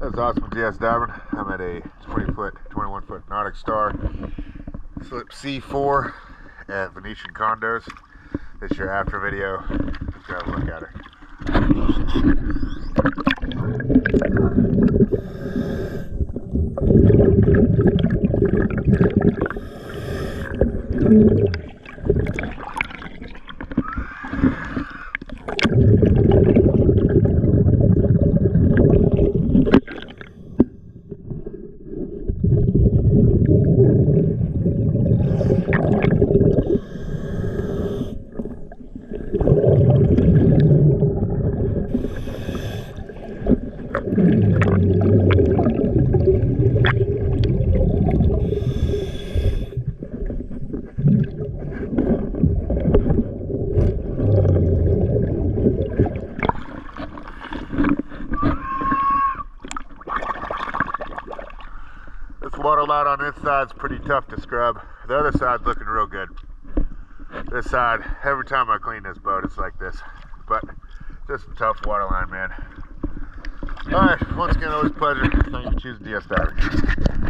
That's awesome DS diving. I'm at a 21 foot Nautic Star slip C4 at Venetian condos. This is your after video. Let's go have a look at her. This water line on this side's pretty tough to scrub. The other side's looking real good. This side, every time I clean this boat, it's like this. But just a tough water line, man. Alright, once again, always a pleasure. Thank you for choosing DS Diving.